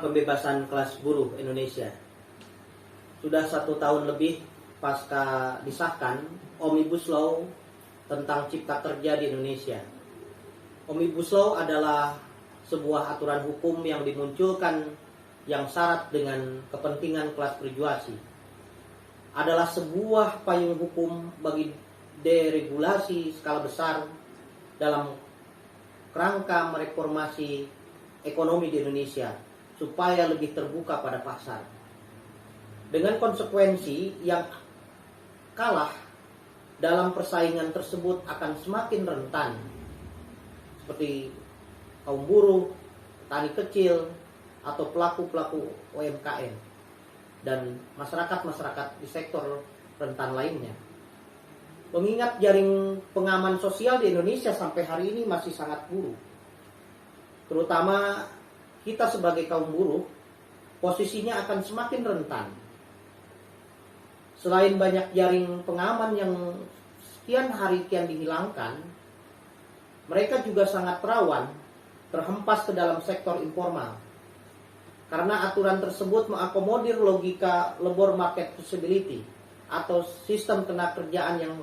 pembebasan kelas buruh Indonesia. Sudah 1 tahun lebih pasca disahkan Omnibus Law tentang cipta kerja di Indonesia. Omnibus Law adalah sebuah aturan hukum yang dimunculkan yang syarat dengan kepentingan kelas berjuasi. Adalah sebuah payung hukum bagi deregulasi skala besar dalam kerangka mereformasi ekonomi di Indonesia supaya lebih terbuka pada pasar. Dengan konsekuensi yang kalah dalam persaingan tersebut akan semakin rentan, seperti kaum buruh, petani kecil, atau pelaku-pelaku UMKM, dan masyarakat-masyarakat di sektor rentan lainnya. Mengingat jaring pengaman sosial di Indonesia sampai hari ini masih sangat buruk. Terutama kita sebagai kaum buruh, posisinya akan semakin rentan. Selain banyak jaring pengaman yang sekian hari kian dihilangkan, mereka juga sangat rawan terhempas ke dalam sektor informal. Karena aturan tersebut mengakomodir logika labor market flexibility atau sistem ketenagakerjaan yang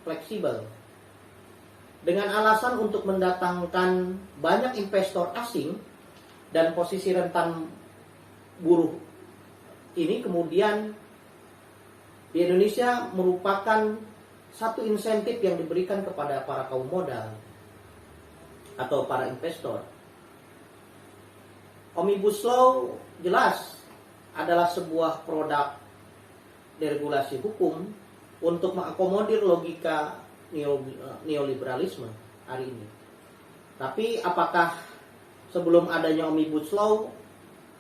fleksibel. Dengan alasan untuk mendatangkan banyak investor asing dan posisi rentan buruh ini kemudian di Indonesia merupakan satu insentif yang diberikan kepada para kaum modal atau para investor. Omnibus Law jelas adalah sebuah produk deregulasi hukum untuk mengakomodir logika neoliberalisme hari ini. Tapi apakah sebelum adanya Omnibus Law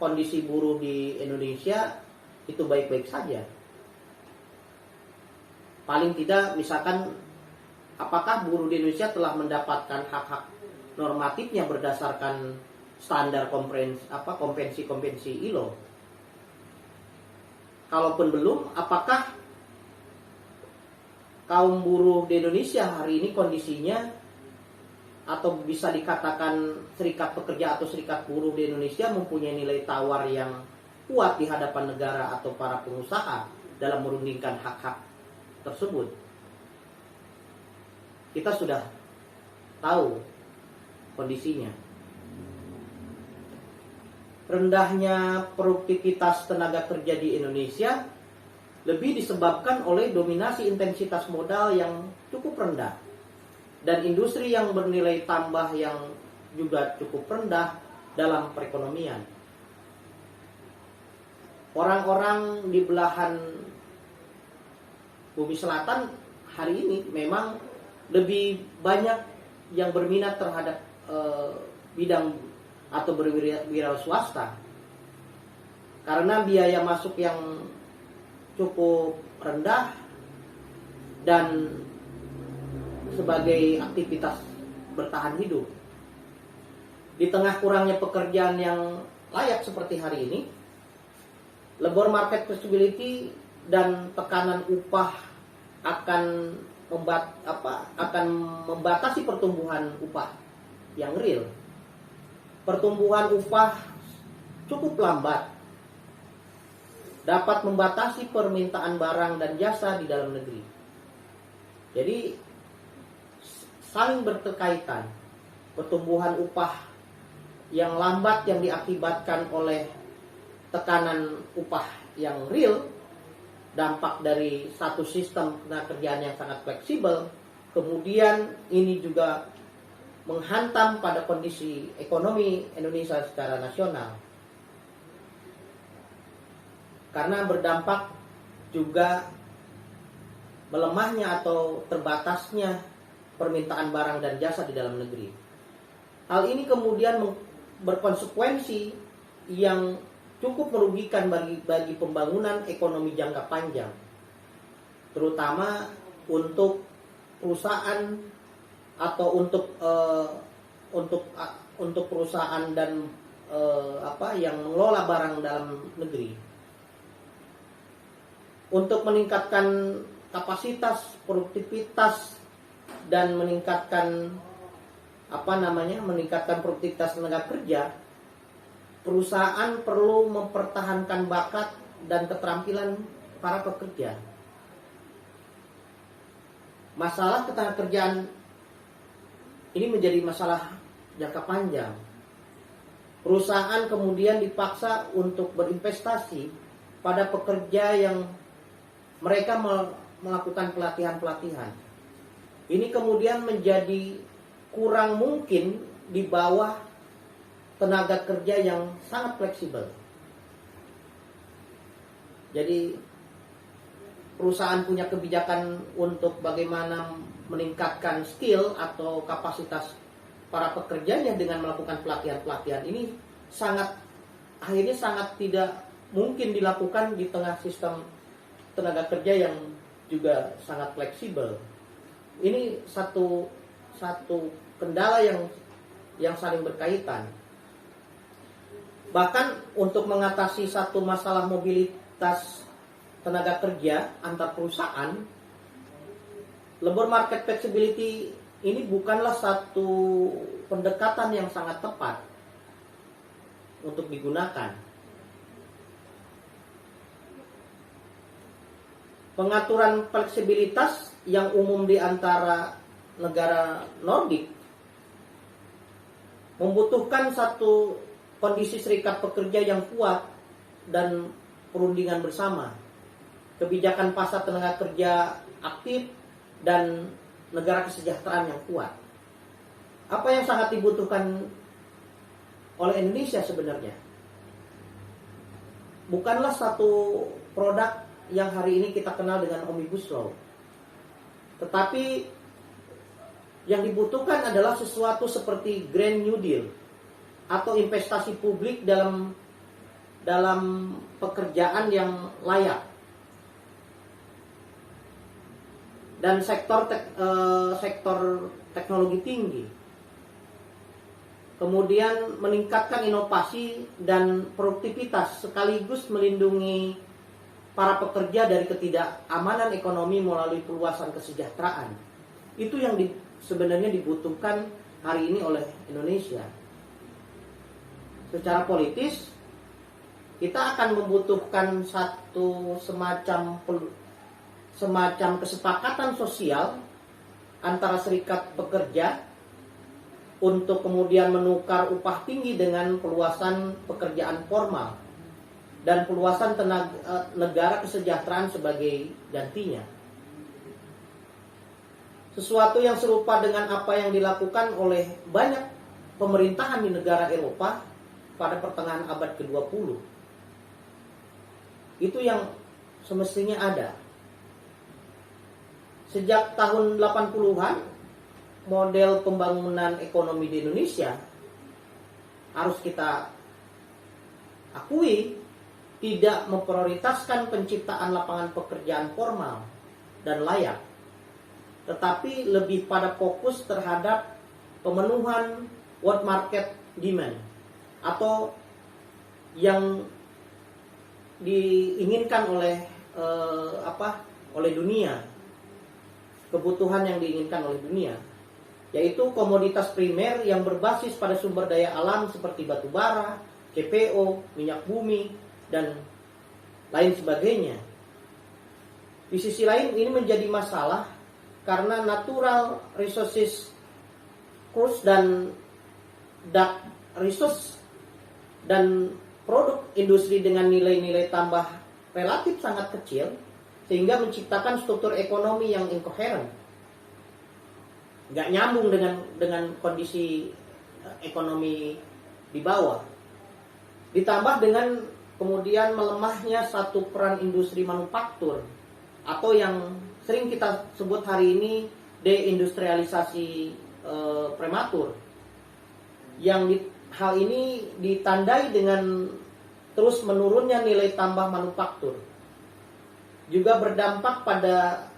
kondisi buruh di Indonesia itu baik-baik saja? Paling tidak misalkan apakah buruh di Indonesia telah mendapatkan hak-hak normatifnya berdasarkan standar konvensi ILO? Kalaupun belum, apakah kaum buruh di Indonesia hari ini kondisinya atau bisa dikatakan serikat pekerja atau serikat buruh di Indonesia mempunyai nilai tawar yang kuat di hadapan negara atau para pengusaha dalam merundingkan hak-hak tersebut? Kita sudah tahu kondisinya. Rendahnya produktivitas tenaga kerja di Indonesia lebih disebabkan oleh dominasi intensitas modal yang cukup rendah dan industri yang bernilai tambah yang juga cukup rendah dalam perekonomian. Orang-orang di belahan bumi selatan hari ini memang lebih banyak yang berminat terhadap bidang atau berwira swasta karena biaya masuk yang cukup rendah dan sebagai aktivitas bertahan hidup. Di tengah kurangnya pekerjaan yang layak seperti hari ini, labor market flexibility dan tekanan upah akan membatasi pertumbuhan upah yang real. Pertumbuhan upah cukup lambat dapat membatasi permintaan barang dan jasa di dalam negeri. Jadi saling berkaitan. Pertumbuhan upah yang lambat yang diakibatkan oleh tekanan upah yang real, dampak dari satu sistem ketenagakerjaan yang sangat fleksibel, kemudian ini juga menghantam pada kondisi ekonomi Indonesia secara nasional. Karena berdampak juga melemahnya atau terbatasnya permintaan barang dan jasa di dalam negeri. Hal ini kemudian berkonsekuensi yang cukup merugikan bagi pembangunan ekonomi jangka panjang, terutama untuk perusahaan atau untuk perusahaan dan yang mengelola barang dalam negeri. Untuk meningkatkan kapasitas, produktivitas dan meningkatkan meningkatkan produktivitas tenaga kerja, perusahaan perlu mempertahankan bakat dan keterampilan para pekerja. Masalah ketenagakerjaan ini menjadi masalah jangka panjang. Perusahaan kemudian dipaksa untuk berinvestasi pada pekerja yang mereka melakukan pelatihan-pelatihan. Ini kemudian menjadi kurang mungkin di bawah tenaga kerja yang sangat fleksibel. Jadi perusahaan punya kebijakan untuk bagaimana meningkatkan skill atau kapasitas para pekerjanya dengan melakukan pelatihan-pelatihan ini akhirnya sangat tidak mungkin dilakukan di tengah sistem tenaga kerja yang juga sangat fleksibel. Ini satu kendala yang saling berkaitan. Bahkan untuk mengatasi satu masalah mobilitas tenaga kerja antar perusahaan, labor market flexibility ini bukanlah satu pendekatan yang sangat tepat untuk digunakan. Pengaturan fleksibilitas yang umum di antara negara Nordik membutuhkan satu kondisi serikat pekerja yang kuat dan perundingan bersama, kebijakan pasar tenaga kerja aktif, dan negara kesejahteraan yang kuat. Apa yang sangat dibutuhkan oleh Indonesia sebenarnya? Bukanlah satu produk yang hari ini kita kenal dengan Omnibus Law, tetapi yang dibutuhkan adalah sesuatu seperti Grand New Deal atau investasi publik dalam pekerjaan yang layak. Dan sektor teknologi tinggi. Kemudian meningkatkan inovasi dan produktivitas sekaligus melindungi para pekerja dari ketidakamanan ekonomi melalui perluasan kesejahteraan. Itu yang sebenarnya dibutuhkan hari ini oleh Indonesia. Secara politis, kita akan membutuhkan satu semacam kesepakatan sosial antara serikat pekerja untuk kemudian menukar upah tinggi dengan perluasan pekerjaan formal dan perluasan negara kesejahteraan sebagai gantinya. Sesuatu yang serupa dengan apa yang dilakukan oleh banyak pemerintahan di negara Eropa pada pertengahan abad ke-20. Itu yang semestinya ada. Sejak tahun 80-an, model pembangunan ekonomi di Indonesia harus kita akui tidak memprioritaskan penciptaan lapangan pekerjaan formal dan layak, tetapi lebih pada fokus terhadap pemenuhan world market demand atau yang diinginkan oleh dunia, kebutuhan yang diinginkan oleh dunia, yaitu komoditas primer yang berbasis pada sumber daya alam seperti batu bara, CPO, minyak bumi, dan lain sebagainya. Di sisi lain ini menjadi masalah karena natural resources cost dan dark resource dan produk industri dengan nilai-nilai tambah relatif sangat kecil, sehingga menciptakan struktur ekonomi yang incoherent, nggak nyambung dengan kondisi ekonomi di bawah. Ditambah dengan kemudian melemahnya satu peran industri manufaktur atau yang sering kita sebut hari ini deindustrialisasi prematur, yang hal ini ditandai dengan terus menurunnya nilai tambah manufaktur, juga berdampak pada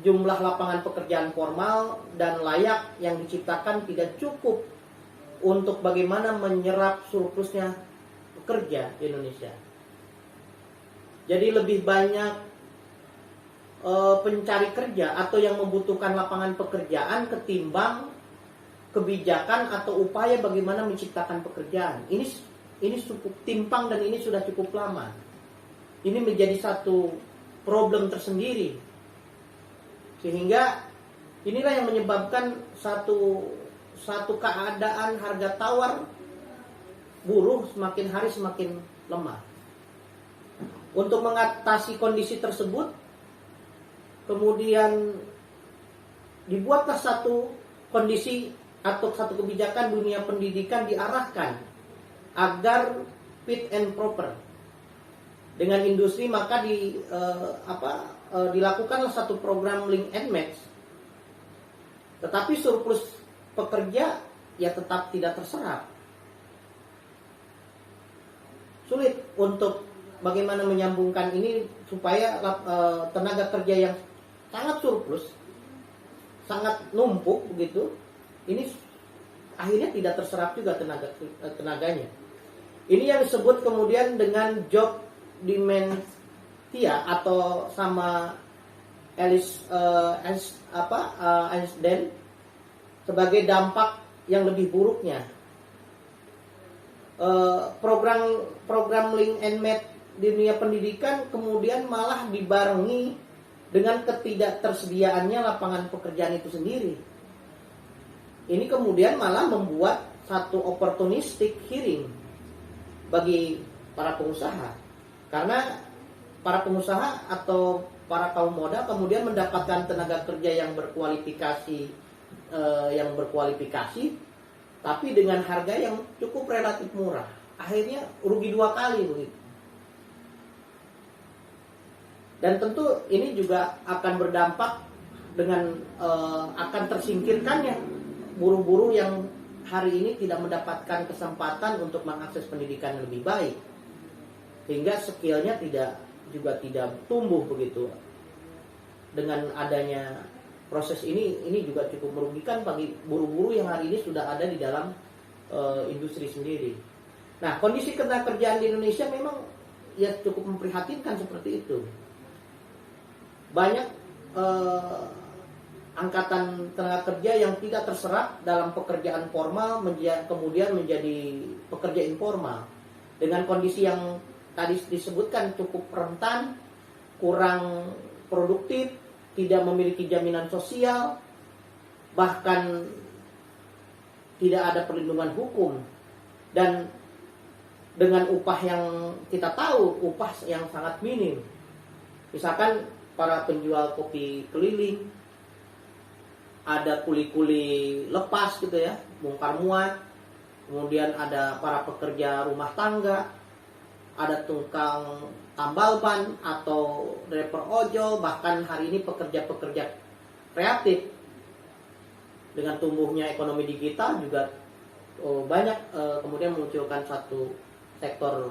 jumlah lapangan pekerjaan formal dan layak yang diciptakan tidak cukup untuk bagaimana menyerap surplusnya pekerja di Indonesia. Jadi lebih banyak pencari kerja atau yang membutuhkan lapangan pekerjaan ketimbang kebijakan atau upaya bagaimana menciptakan pekerjaan. ini cukup timpang dan ini sudah cukup lama. Ini menjadi satu problem tersendiri. Sehingga inilah yang menyebabkan satu keadaan harga tawar buruh semakin hari semakin lemah. Untuk mengatasi kondisi tersebut, kemudian dibuatlah satu kondisi atau satu kebijakan dunia pendidikan diarahkan agar fit and proper dengan industri, maka dilakukanlah satu program link and match. Tetapi surplus pekerja ya tetap tidak terserap. Sulit untuk bagaimana menyambungkan ini supaya tenaga kerja yang sangat surplus, sangat numpuk begitu, ini akhirnya tidak terserap juga tenaganya. Ini yang disebut kemudian dengan job dementia atau sama Einstein sebagai dampak yang lebih buruknya. Program link and match di dunia pendidikan kemudian malah dibarengi dengan ketidaktersediaannya lapangan pekerjaan itu sendiri. Ini kemudian malah membuat satu opportunistic hiring bagi para pengusaha, karena para pengusaha atau para kaum muda kemudian mendapatkan tenaga kerja yang berkualifikasi, tapi dengan harga yang cukup relatif murah. Akhirnya rugi dua kali begitu. Dan tentu ini juga akan berdampak dengan akan tersingkirkannya buruh-buruh yang hari ini tidak mendapatkan kesempatan untuk mengakses pendidikan yang lebih baik, sehingga skillnya tidak tumbuh begitu. Dengan adanya proses ini juga cukup merugikan bagi buruh-buruh yang hari ini sudah ada di dalam industri sendiri. Nah, kondisi ketenagakerjaan di Indonesia memang ya cukup memprihatinkan seperti itu. Banyak angkatan tenaga kerja yang tidak terserap dalam pekerjaan formal kemudian menjadi pekerja informal dengan kondisi yang tadi disebutkan cukup rentan, kurang produktif, tidak memiliki jaminan sosial, bahkan tidak ada perlindungan hukum, dan dengan upah yang kita tahu upah yang sangat minim. Misalkan para penjual kopi keliling, ada kuli-kuli lepas gitu ya, bongkar muat, kemudian ada para pekerja rumah tangga, ada tukang tambal ban atau driver ojol, bahkan hari ini pekerja-pekerja kreatif. Dengan tumbuhnya ekonomi digital juga banyak kemudian memunculkan satu sektor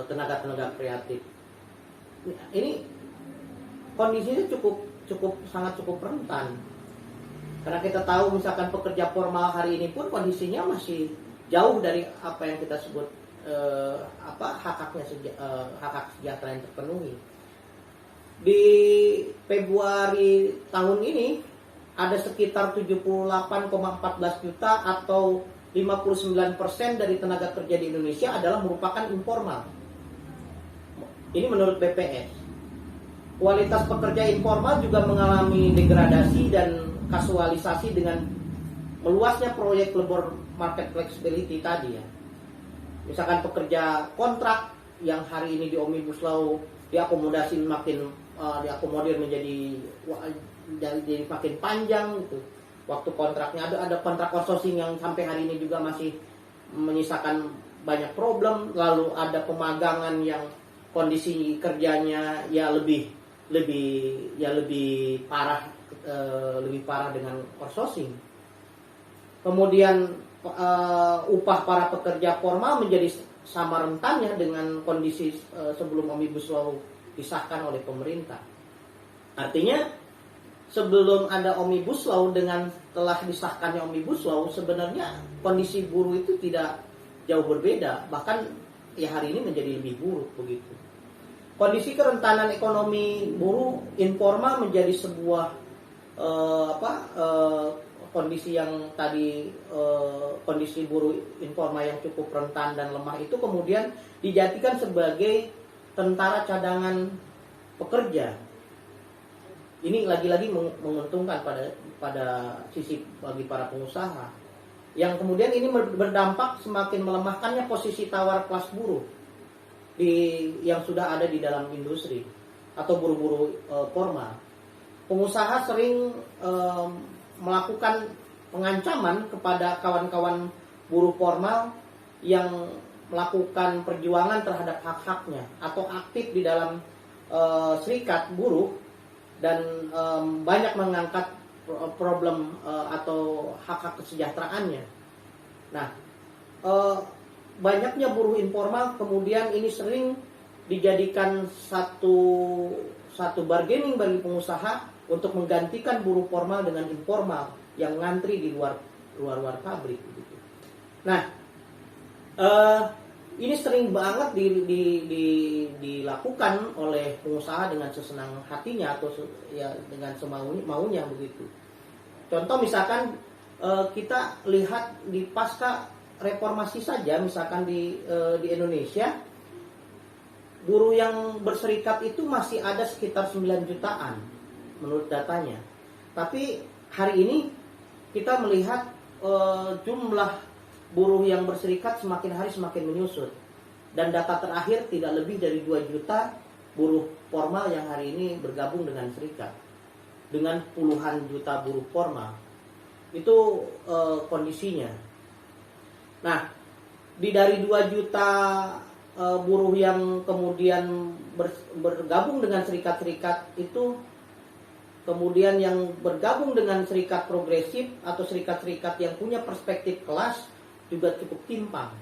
tenaga-tenaga kreatif. Ini kondisinya sangat cukup rentan. Karena kita tahu misalkan pekerja formal hari ini pun kondisinya masih jauh dari apa yang kita sebut hak sejahtera yang terpenuhi. Di Februari tahun ini ada sekitar 78,14 juta atau 59% dari tenaga kerja di Indonesia adalah merupakan informal. Ini menurut BPS. Kualitas pekerja informal juga mengalami degradasi dan kasualisasi dengan meluasnya proyek labor market flexibility tadi ya. Misalkan pekerja kontrak yang hari ini di Omnibus Law diakomodir menjadi makin panjang gitu. Waktu kontraknya ada kontrak outsourcing yang sampai hari ini juga masih menyisakan banyak problem. Lalu ada pemagangan yang kondisi kerjanya ya lebih parah dengan outsourcing. Kemudian upah para pekerja formal menjadi sama rentannya dengan kondisi sebelum Omnibus Law disahkan oleh pemerintah. Artinya sebelum ada Omnibus Law dengan telah disahkannya Omnibus Law, sebenarnya kondisi buruh itu tidak jauh berbeda, bahkan ya hari ini menjadi lebih buruk begitu. Kondisi kerentanan ekonomi buruh informal menjadi sebuah kondisi yang tadi kondisi buruh informal yang cukup rentan dan lemah itu kemudian dijadikan sebagai tentara cadangan pekerja. Ini lagi-lagi menguntungkan pada sisi bagi para pengusaha, yang kemudian ini berdampak semakin melemahkannya posisi tawar kelas buruh yang sudah ada di dalam industri atau buruh-buruh formal. Pengusaha sering melakukan pengancaman kepada kawan-kawan buruh formal yang melakukan perjuangan terhadap hak-haknya atau aktif di dalam serikat buruh dan banyak mengangkat problem atau hak-hak kesejahteraannya. Nah, banyaknya buruh informal kemudian ini sering dijadikan satu bargaining bagi pengusaha untuk menggantikan buruh formal dengan informal yang ngantri di luar pabrik gitu. Nah, ini sering banget dilakukan oleh pengusaha dengan sesenang hatinya atau ya dengan semaunya begitu. Contoh misalkan kita lihat di pasca reformasi saja, misalkan di Indonesia, buruh yang berserikat itu masih ada sekitar 9 jutaan menurut datanya. Tapi hari ini kita melihat jumlah buruh yang berserikat semakin hari semakin menyusut. Dan data terakhir tidak lebih dari 2 juta buruh formal yang hari ini bergabung dengan serikat. Dengan puluhan juta buruh formal. Itu kondisinya. Nah, dari 2 juta buruh yang kemudian bergabung dengan serikat-serikat itu, kemudian yang bergabung dengan serikat progresif atau serikat-serikat yang punya perspektif kelas juga cukup timpang.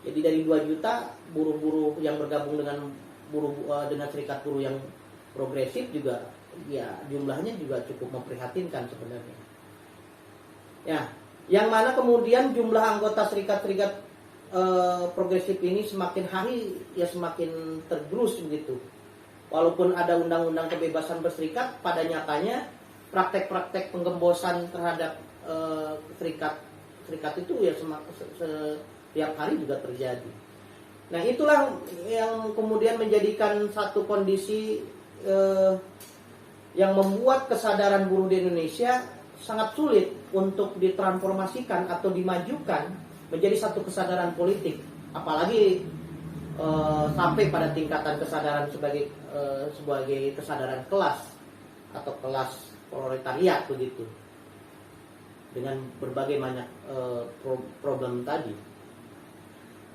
Jadi dari 2 juta buruh-buruh yang bergabung dengan serikat buruh yang progresif juga ya jumlahnya juga cukup memprihatinkan sebenarnya. Ya, yang mana kemudian jumlah anggota serikat-serikat progresif ini semakin hari ya semakin tergerus begitu. Walaupun ada undang-undang kebebasan berserikat, pada nyatanya praktek-praktek penggembosan terhadap serikat itu ya setiap hari juga terjadi. Nah, itulah yang kemudian menjadikan satu kondisi yang membuat kesadaran buruh di Indonesia sangat sulit untuk ditransformasikan atau dimajukan menjadi satu kesadaran politik, apalagi sampai pada tingkatan kesadaran sebagai kesadaran kelas atau kelas proletariat begitu, dengan berbagai banyak problem tadi.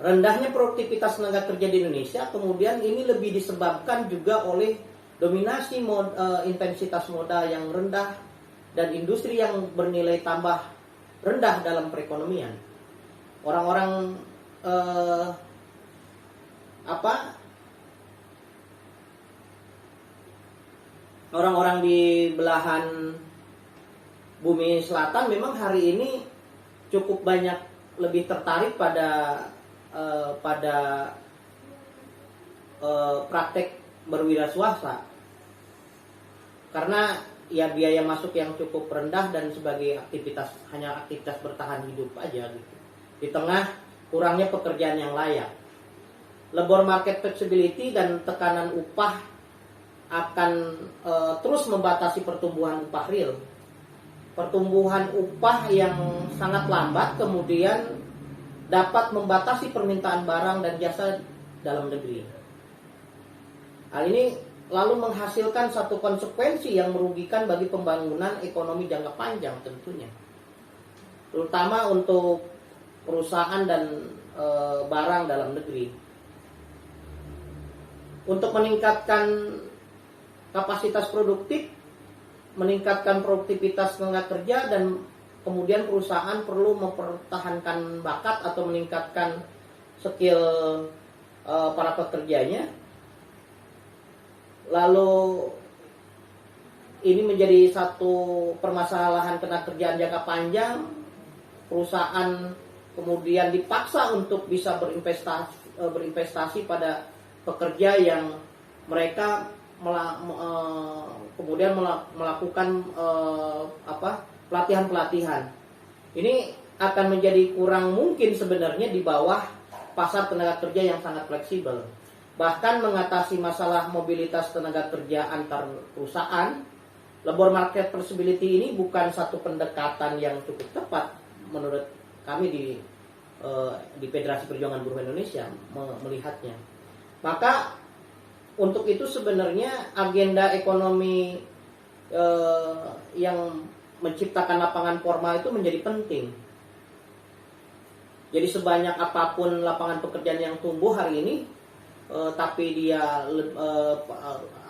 Rendahnya produktivitas tenaga kerja di Indonesia kemudian ini lebih disebabkan juga oleh dominasi intensitas modal yang rendah dan industri yang bernilai tambah rendah dalam perekonomian. Orang-orang di belahan bumi selatan memang hari ini cukup banyak lebih tertarik pada praktek berwira swasta, karena ya biaya masuk yang cukup rendah dan sebagai hanya aktivitas bertahan hidup aja gitu, di tengah kurangnya pekerjaan yang layak. Labor market flexibility dan tekanan upah akan terus membatasi pertumbuhan upah real. Pertumbuhan upah yang sangat lambat kemudian dapat membatasi permintaan barang dan jasa dalam negeri. Hal ini lalu menghasilkan satu konsekuensi yang merugikan bagi pembangunan ekonomi jangka panjang tentunya, terutama untuk perusahaan dan barang dalam negeri. Untuk meningkatkan kapasitas produktif, meningkatkan produktivitas tenaga kerja, dan kemudian perusahaan perlu mempertahankan bakat atau meningkatkan skill para pekerjanya. Lalu ini menjadi satu permasalahan ketenagakerjaan jangka panjang. Perusahaan kemudian dipaksa untuk bisa berinvestasi pada pekerja yang mereka kemudian melakukan pelatihan-pelatihan. Ini akan menjadi kurang mungkin sebenarnya di bawah pasar tenaga kerja yang sangat fleksibel. Bahkan mengatasi masalah mobilitas tenaga kerja antar perusahaan, labor market flexibility ini bukan satu pendekatan yang cukup tepat menurut kami di Federasi Perjuangan Buruh Indonesia melihatnya. Maka untuk itu sebenarnya agenda ekonomi yang menciptakan lapangan formal itu menjadi penting. Jadi sebanyak apapun lapangan pekerjaan yang tumbuh hari ini, tapi dia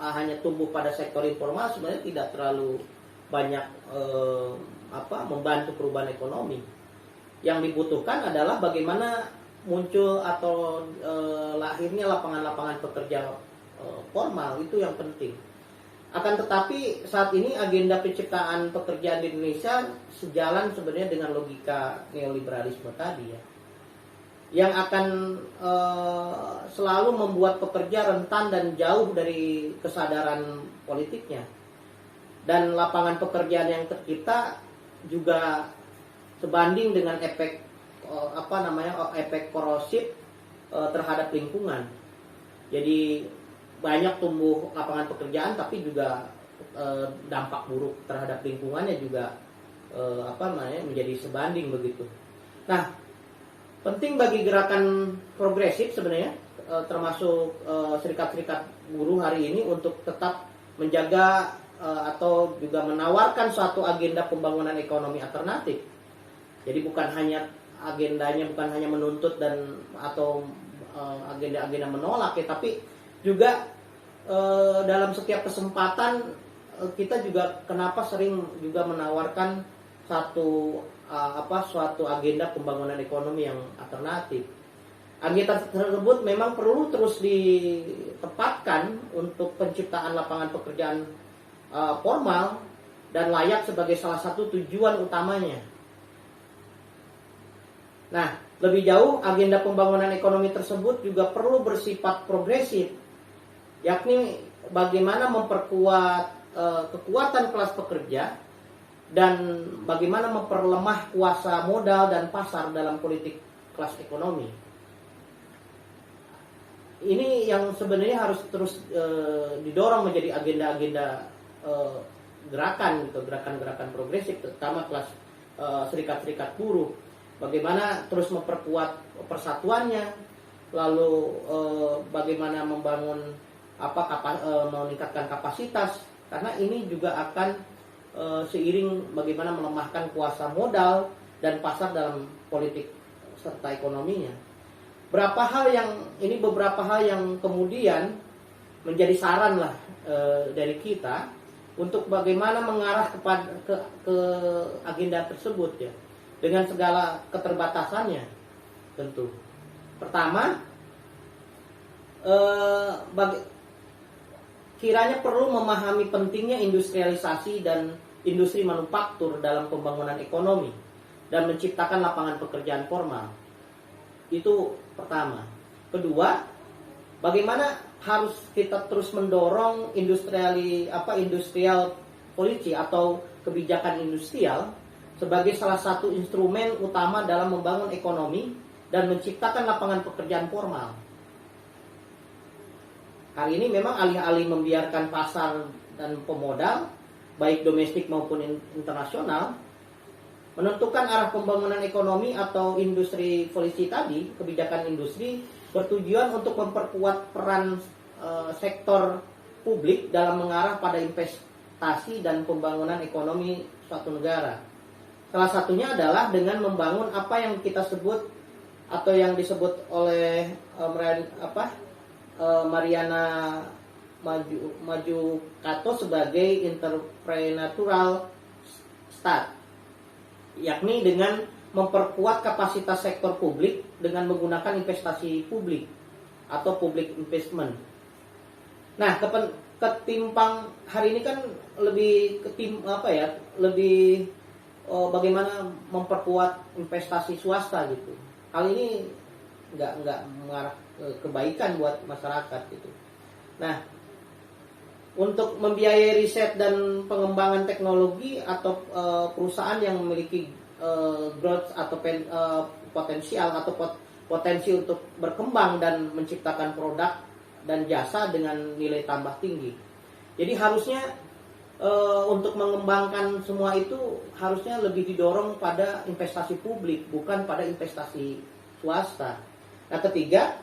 hanya tumbuh pada sektor informal, sebenarnya tidak terlalu banyak membantu perubahan ekonomi. Yang dibutuhkan adalah bagaimana muncul atau lahirnya lapangan-lapangan pekerja formal, itu yang penting. Akan tetapi saat ini agenda penciptaan pekerjaan di Indonesia sejalan sebenarnya dengan logika neoliberalisme tadi ya, yang akan selalu membuat pekerja rentan dan jauh dari kesadaran politiknya. Dan lapangan pekerjaan yang tercipta juga sebanding dengan efek efek korosif terhadap lingkungan. Jadi banyak tumbuh lapangan pekerjaan, tapi juga dampak buruk terhadap lingkungannya juga menjadi sebanding begitu. Nah, penting bagi gerakan progresif sebenarnya, termasuk serikat-serikat buruh hari ini untuk tetap menjaga atau juga menawarkan suatu agenda pembangunan ekonomi alternatif. Jadi agendanya bukan hanya menuntut atau agenda-agenda menolak ya, tapi juga dalam setiap kesempatan kita juga kenapa sering juga menawarkan suatu agenda pembangunan ekonomi yang alternatif. Agenda tersebut memang perlu terus ditempatkan untuk penciptaan lapangan pekerjaan formal dan layak sebagai salah satu tujuan utamanya. Nah, lebih jauh agenda pembangunan ekonomi tersebut juga perlu bersifat progresif, yakni bagaimana memperkuat kekuatan kelas pekerja dan bagaimana memperlemah kuasa modal dan pasar dalam politik kelas ekonomi. Ini yang sebenarnya harus terus didorong menjadi agenda-agenda gerakan-gerakan progresif, terutama kelas serikat-serikat buruh. Bagaimana terus memperkuat persatuannya, lalu bagaimana membangun meningkatkan kapasitas, karena ini juga akan seiring bagaimana melemahkan kuasa modal dan pasar dalam politik serta ekonominya. Beberapa hal yang kemudian menjadi saran lah dari kita untuk bagaimana mengarah ke agenda tersebut ya, dengan segala keterbatasannya tentu. Pertama, kiranya perlu memahami pentingnya industrialisasi dan industri manufaktur dalam pembangunan ekonomi dan menciptakan lapangan pekerjaan formal. Itu pertama. Kedua, bagaimana harus kita terus mendorong industrial policy atau kebijakan industrial sebagai salah satu instrumen utama dalam membangun ekonomi dan menciptakan lapangan pekerjaan formal. Hari ini memang alih-alih membiarkan pasar dan pemodal, baik domestik maupun internasional, menentukan arah pembangunan ekonomi atau industri policy tadi, kebijakan industri, bertujuan untuk memperkuat peran sektor publik dalam mengarah pada investasi dan pembangunan ekonomi suatu negara. Salah satunya adalah dengan membangun apa yang kita sebut atau yang disebut oleh Mariana Mazzucato sebagai entrepreneurial state, yakni dengan memperkuat kapasitas sektor publik dengan menggunakan investasi publik atau public investment. Nah, ketimpang hari ini kan lebih bagaimana memperkuat investasi swasta gitu. Hal ini nggak mengarah kebaikan buat masyarakat gitu. Nah, untuk membiayai riset dan pengembangan teknologi atau perusahaan yang memiliki growth atau potensial atau potensi untuk berkembang dan menciptakan produk dan jasa dengan nilai tambah tinggi. Jadi harusnya untuk mengembangkan semua itu harusnya lebih didorong pada investasi publik, bukan pada investasi swasta. Nah, ketiga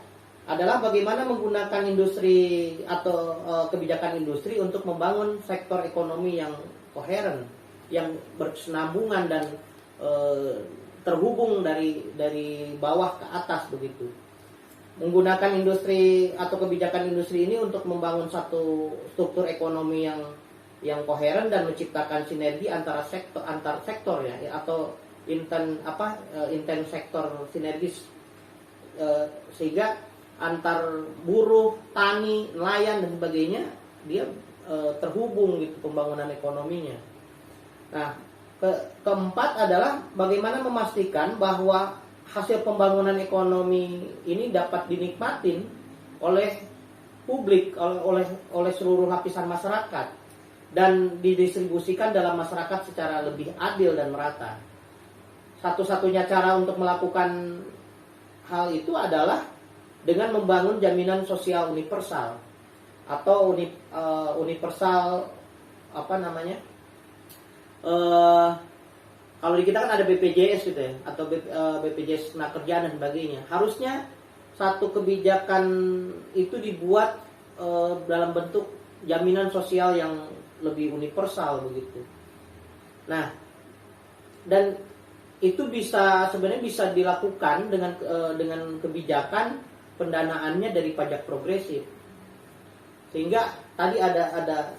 adalah bagaimana menggunakan industri atau kebijakan industri untuk membangun sektor ekonomi yang koheren, yang berkesinambungan dan terhubung dari bawah ke atas begitu. Menggunakan industri atau kebijakan industri ini untuk membangun satu struktur ekonomi yang koheren dan menciptakan sinergi antar sektor ya, atau inten sektor sinergis, sehingga antar buruh, tani, nelayan dan sebagainya dia terhubung gitu pembangunan ekonominya. Nah, keempat adalah bagaimana memastikan bahwa hasil pembangunan ekonomi ini dapat dinikmatin oleh publik, oleh seluruh lapisan masyarakat dan didistribusikan dalam masyarakat secara lebih adil dan merata. Satu-satunya cara untuk melakukan hal itu adalah dengan membangun jaminan sosial universal atau universal kalau di kita kan ada BPJS gitu ya, atau BPJS Tenaga dan sebagainya. Harusnya satu kebijakan itu dibuat dalam bentuk jaminan sosial yang lebih universal begitu. Nah, dan itu sebenarnya bisa dilakukan dengan kebijakan pendanaannya dari pajak progresif, sehingga tadi ada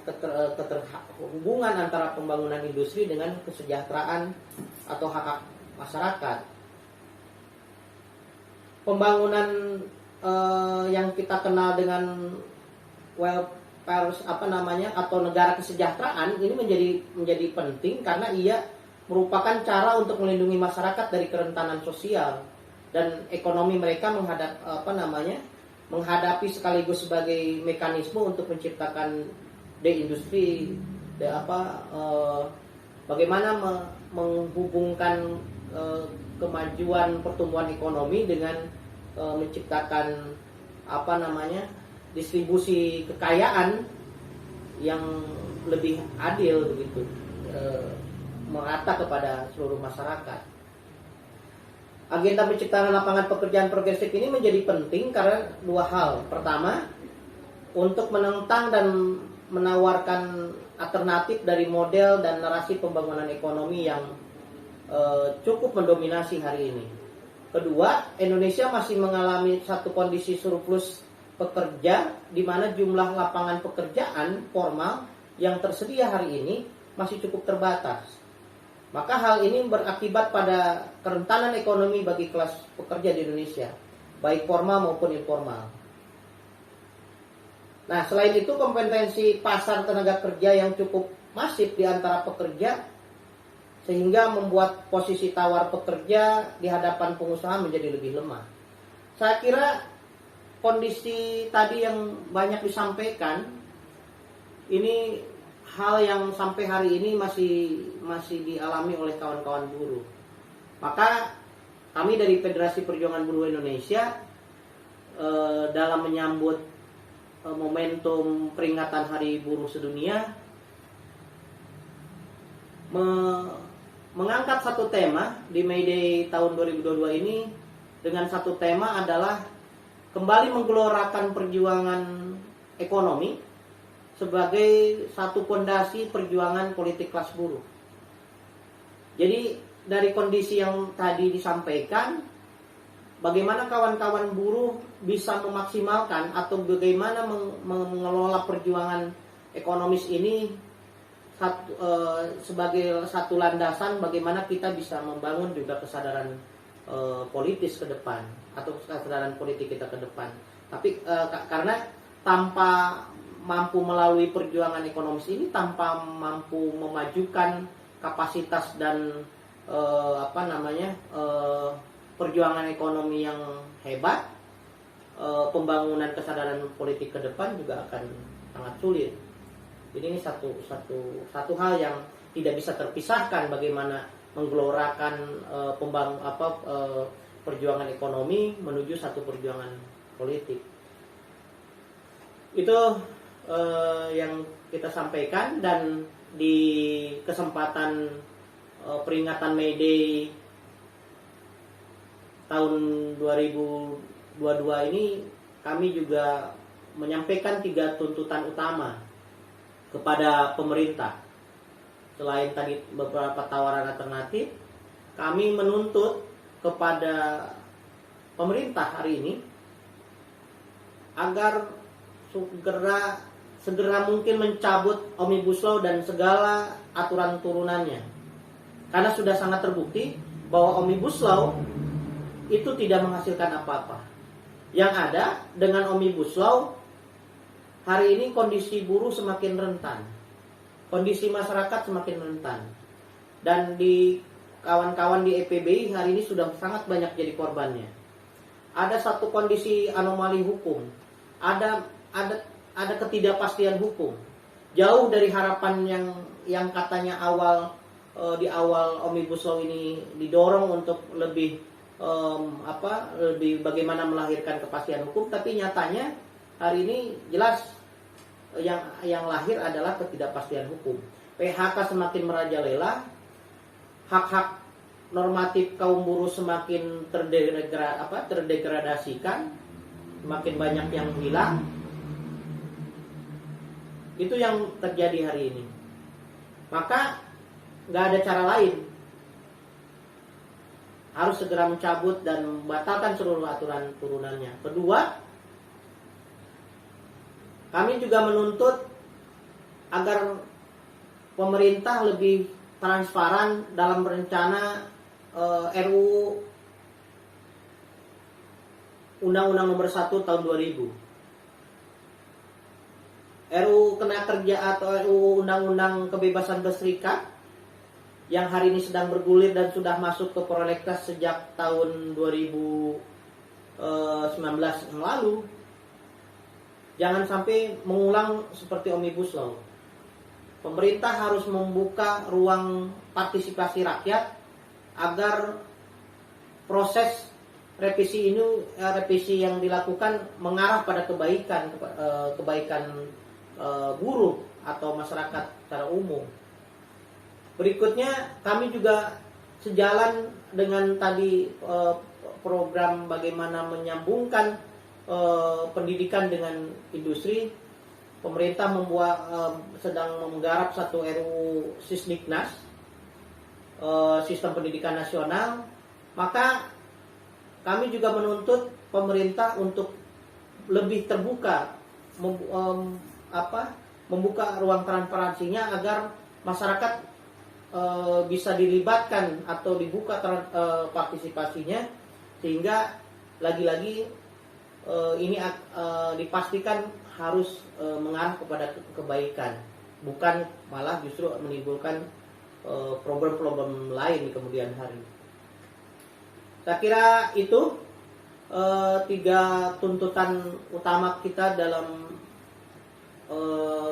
keterhubungan antara pembangunan industri dengan kesejahteraan atau hak masyarakat. Pembangunan yang kita kenal dengan welfare atau negara kesejahteraan ini menjadi penting karena ia merupakan cara untuk melindungi masyarakat dari kerentanan sosial dan ekonomi mereka menghadapi sekaligus sebagai mekanisme untuk menciptakan deindustri, bagaimana menghubungkan kemajuan pertumbuhan ekonomi dengan menciptakan distribusi kekayaan yang lebih adil begitu, merata kepada seluruh masyarakat. Agenda penciptaan lapangan pekerjaan progresif ini menjadi penting karena dua hal. Pertama, untuk menentang dan menawarkan alternatif dari model dan narasi pembangunan ekonomi yang cukup mendominasi hari ini. Kedua, Indonesia masih mengalami satu kondisi surplus pekerja di mana jumlah lapangan pekerjaan formal yang tersedia hari ini masih cukup terbatas. Maka hal ini berakibat pada kerentanan ekonomi bagi kelas pekerja di Indonesia, baik formal maupun informal. Nah, selain itu kompetensi pasar tenaga kerja yang cukup masif di antara pekerja sehingga membuat posisi tawar pekerja di hadapan pengusaha menjadi lebih lemah. Saya kira kondisi tadi yang banyak disampaikan ini hal yang sampai hari ini masih dialami oleh kawan-kawan buruh. Maka kami dari Federasi Perjuangan Buruh Indonesia dalam menyambut momentum peringatan Hari Buruh Sedunia mengangkat satu tema di May Day tahun 2022 ini dengan satu tema adalah kembali menggelorakan perjuangan ekonomi sebagai satu fondasi perjuangan politik kelas buruh. Jadi dari kondisi yang tadi disampaikan, bagaimana kawan-kawan buruh bisa memaksimalkan atau bagaimana mengelola perjuangan ekonomis ini sebagai satu landasan bagaimana kita bisa membangun juga kesadaran politis ke depan atau kesadaran politik kita ke depan. Tapi karena tanpa mampu melalui perjuangan ekonomis ini, tanpa mampu memajukan kapasitas dan perjuangan ekonomi yang hebat, pembangunan kesadaran politik ke depan juga akan sangat sulit. Jadi ini satu hal yang tidak bisa terpisahkan, bagaimana menggelorakan perjuangan ekonomi menuju satu perjuangan politik. Itu yang kita sampaikan, dan di kesempatan peringatan May Day tahun 2022 ini kami juga menyampaikan 3 tuntutan utama kepada pemerintah. Selain tadi beberapa tawaran alternatif, kami menuntut kepada pemerintah hari ini agar segera mungkin mencabut Omnibus Law dan segala aturan turunannya. Karena sudah sangat terbukti bahwa Omnibus Law itu tidak menghasilkan apa-apa. Yang ada dengan Omnibus Law, hari ini kondisi buruh semakin rentan, kondisi masyarakat semakin rentan, dan di kawan-kawan di EPBI hari ini sudah sangat banyak jadi korbannya. Ada satu kondisi anomali hukum, ada ketidakpastian hukum, jauh dari harapan yang katanya di awal Omnibus Law ini didorong untuk lebih bagaimana melahirkan kepastian hukum, tapi nyatanya hari ini jelas yang lahir adalah ketidakpastian hukum. PHK semakin merajalela, hak-hak normatif kaum buruh semakin terdegradasikan, semakin banyak yang hilang. Itu yang terjadi hari ini. Maka nggak ada cara lain, harus segera mencabut dan membatalkan seluruh aturan turunannya. Kedua, kami juga menuntut agar pemerintah lebih transparan dalam rencana RUU Undang-Undang Nomor 1 Tahun 2000. RUU Ketenagakerja atau RUU Undang-Undang Kebebasan Berserikat yang hari ini sedang bergulir dan sudah masuk ke prolegnas sejak tahun 2019 yang lalu, jangan sampai mengulang seperti Omnibus Law. Pemerintah harus membuka ruang partisipasi rakyat agar proses revisi yang dilakukan mengarah pada kebaikan buruh atau masyarakat secara umum. Berikutnya, kami juga sejalan dengan tadi program bagaimana menyambungkan pendidikan dengan industri. Pemerintah sedang menggarap satu RUU Sisdiknas, Sistem Pendidikan Nasional. Maka kami juga menuntut pemerintah untuk lebih terbuka, membuka ruang transparansinya agar masyarakat bisa dilibatkan atau dibuka partisipasinya, sehingga lagi-lagi ini dipastikan harus mengarah kepada kebaikan, bukan malah justru menimbulkan problem-problem lain di kemudian hari. Saya kira itu 3 tuntutan utama kita dalam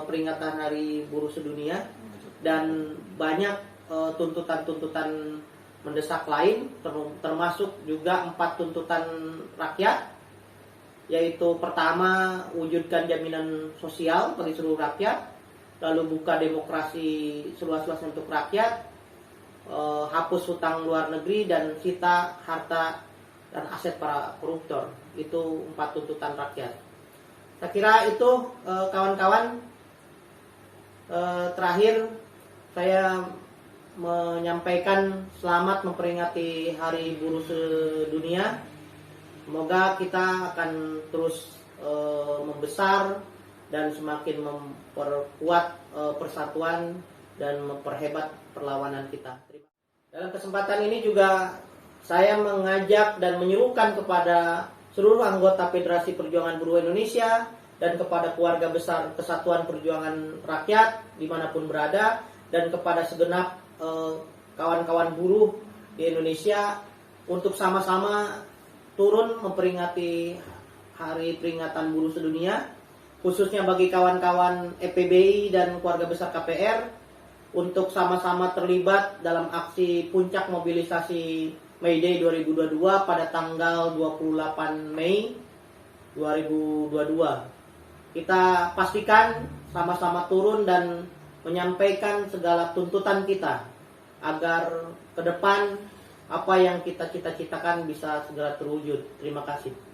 peringatan Hari Buruh Sedunia, dan banyak tuntutan-tuntutan mendesak lain, termasuk juga 4 tuntutan rakyat, yaitu pertama, wujudkan jaminan sosial bagi seluruh rakyat, lalu buka demokrasi seluas-luasnya untuk rakyat, hapus hutang luar negeri, dan sita harta dan aset para koruptor. Itu 4 tuntutan rakyat. Saya kira itu kawan-kawan. Terakhir saya menyampaikan selamat memperingati Hari Buruh Sedunia. Semoga kita akan terus membesar dan semakin memperkuat persatuan dan memperhebat perlawanan kita. Dalam kesempatan ini juga saya mengajak dan menyerukan kepada seluruh anggota Federasi Perjuangan Buruh Indonesia dan kepada keluarga besar Kesatuan Perjuangan Rakyat dimanapun berada, dan kepada segenap kawan-kawan buruh di Indonesia untuk sama-sama turun memperingati Hari Peringatan Buruh Sedunia khususnya bagi kawan-kawan EPBI dan keluarga besar KPR untuk sama-sama terlibat dalam aksi puncak mobilisasi May Day 2022 pada tanggal 28 Mei 2022. Kita pastikan sama-sama turun dan menyampaikan segala tuntutan kita agar ke depan apa yang kita cita-citakan bisa segera terwujud. Terima kasih.